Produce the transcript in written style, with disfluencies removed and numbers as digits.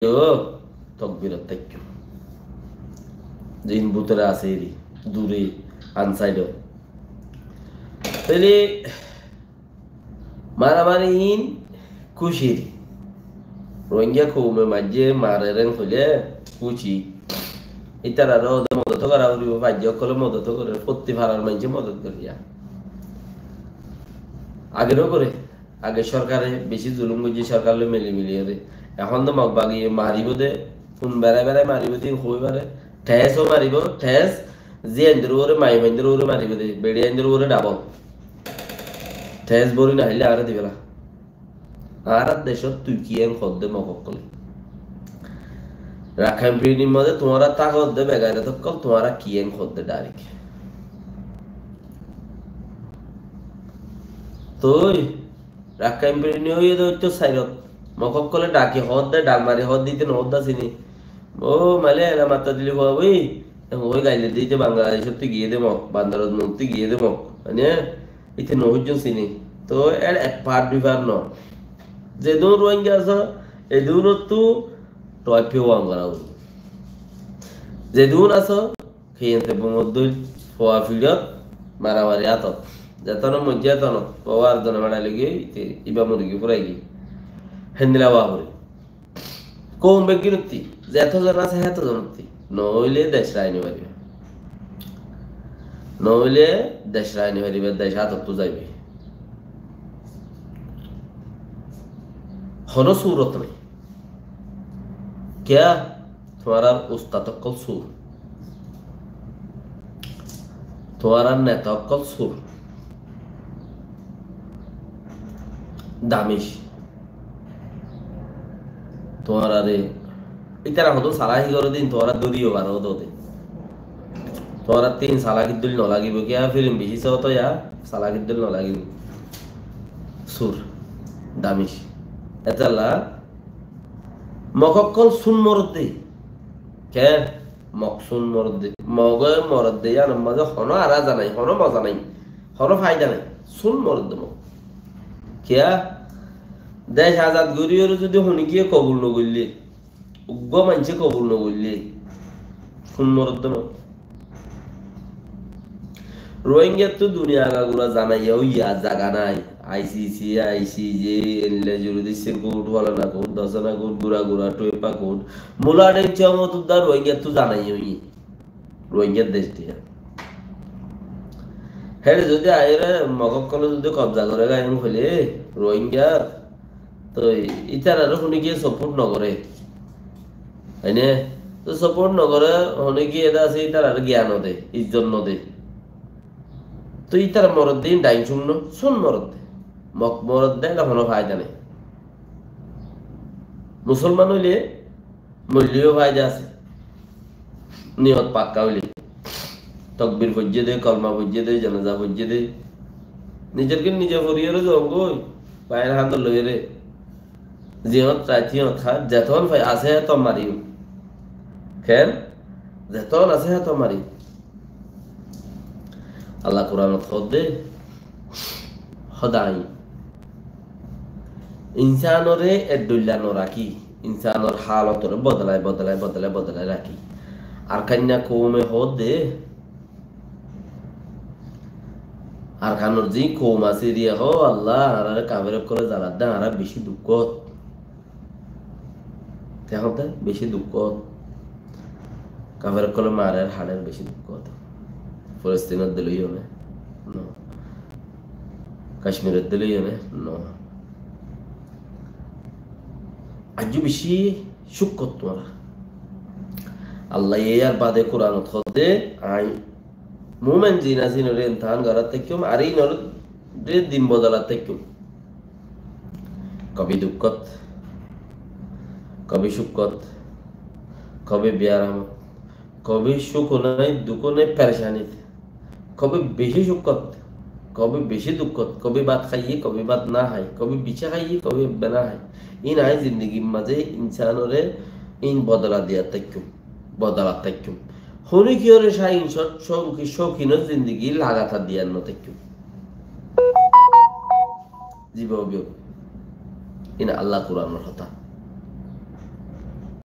তকবিরত থাকো জিন ভূতরা আছে এরি দূরে আনসাইড তাহলে মারামারি ইন খুশির রোহিঙ্গা কৌমে মাঝে মারেন হইলে খুশি ইতারা ওদের মদত করা উড়িব ভাজ্য কলে মদত করে প্রতি ভাড়ার মাঝে মদত করিয়া আগেরও করে আগে সরকারে বেশি জুলুম করছে সরকার মিলি মিলিয়ে দে এখন তো মগ বাগিয়ে মারিব দে ফোন বেড়ায় বেড়ায় মারিব দিন হই পারে ঠেসও মারিব ঠেস যে আইন্দের ওরে মাই মাইন্দের ওরে মারিব দে বেড়ি আইন্দের ওরে ডাবল ঠেস বড়ি না হইলে আর দিবে না আর দেশত তুই কি এম খদ্দে মকক কলে রাখাইন প্রিনির মধ্যে তোমারা তাকত দে বেগাইরে তো কল তোমারা কি এম খদ্দে ডাইরেক্ট তুই রাখাইন প্রিনি হইয়ে তো সাইরত মকক কলে ডাকি হদ দে ডাক মারি হদ দিতে নহদ দা চিনি ও মালে এলা মাত্রা দিলি ওই ওই গাইলে দিতে বাংলাদেশত তুই গিয়ে দে মক বান্দারত তুই গিয়ে দে মক মানে ইতে নহজন চিনি তো এর এক পার্ট বিভার ন যে দূর রোহিঙ্গা আছে এই দূরত তো টয়পে ওয়াং করাও যে দূর আছে খেয়েতে বমদুল ফোয়া ফিডত মারামারি আতত যতন মজ্জা তন পাওয়ার জন মারা লাগি ইবা মুরগি পুরাই গি হেন্দিলা বাহুরি কোন বেগিনতি যত জন আছে হেত জনতি নইলে দেশ রাইনি পারিবে নইলে দেশ রাইনি পারিবে দেশ আতত তো যাইবে হনো सूरत नहीं क्या तुम्हारा उस्ताद कल सूर तुम्हारा नेता कल सूर दामिश तुम्हारा रे इतना हो तो साला ही करो दिन तुम्हारा दूरी हो बारो दो दिन तुम्हारा 3 साला की दिल न लगी वो क्या फिल्म भी से हो तो यार साला की दिल न लगी सूर दामिश এতালা মককল সুন মরদে কে মকসুন মরদে মগে মরদে জান মজা হনো আরা জানাই হনো মজা নাই হনো ফায়দা নাই সুন মরদে মক কিয়া দেশ আজাদ গরিয়র যদি হনি গিয়ে কবুল ন গইলে উগ্গ মানছে কবুল ন গইলে সুন মরদে মক রোহিঙ্গা তো দুনিয়া আগাগুলা জানাইয়াও ইয়া জাগা নাই আইসিসি আইসিজে এনলে জুড়ে দিচ্ছে কোড বলে না কোড দশনা কোড গুড়া গুড়া টোয়েপা কোড মুলাডের চমত দা রোহিঙ্গা তো জানাইও ই রোহিঙ্গার দেশটি হ্যাঁ যদি আইরে মগক কলে যদি কবজা করে গায়ন হলে রোহিঙ্গা তো ইতারা শুনি গিয়ে সাপোর্ট নকরে তাই না তো সাপোর্ট নকরে হনে গিয়ে এটা আছে ইতারা জ্ঞান দে ইজ্জত নদে তো ইতারা মরদ দিন ডাইন শূন্য শুন মরদ দে মক মরদ দেয় না কোনো ফায়দা নেই মুসলমান হইলে মূল্যও ফায়দা আছে নিয়ত পাক্কা হইলে তকবির ফজ্জে দে কলমা ফজ্জে দে জানাজা ফজ্জে দে নিজেরকে নিজে ফরিয়ারে জঙ্গই পায়ের হাত লয়ে রে জিহত রাইতিহত খা যেতন আছে তো মারিও খেন যেতন আছে তো মারি আল্লাহ কোরআনত খোদে সদাই ইনসানরে এডুল্লা নরাকি ইনসানর হালতরে বদলায় বদলায় বদলায় বদলায় রাখি আর কান্না কৌমে হদে আর খানোর জি কৌম আছে রিয়া হো আল্লাহ আর কাবের করে জ্বালা দা আর বেশি দুঃখ দেখো বেশি দুঃখ কাবের করে মারের হাড়ের বেশি দুঃখ ফলস্তিনের দিলই হবে কাশ্মীরের দিলই হবে আজ বেশি সুখ করতো না আল্লাহ আর বাদে কোরআন খদে আই মুমেন জিনা জিনরে ইনতান গরাত থেকে আর এই নর দিন বদলা থেকে কবি দুঃখত কবি সুখত কবি বিয়ারাম কবি সুখ নাই দুঃখ নাই পেরেশানিতে কবি বেশি সুখত কবি বেশি দুঃখত কবি ভাত খাইয়ে কবি ভাত না খাই কবি বিছা খাইয়ে কবি বেনা খাই ই নাই জিন্দগির মাঝে ইনসানরে ইন বদলা দিয়া থাকুম বদলা থাকুম হনি কিয়রে শাইন শৌখিন জিন্দগি লাগাতার দিয়ার ন থাকুম জীব ইন আল্লাহ কোরআনের কথা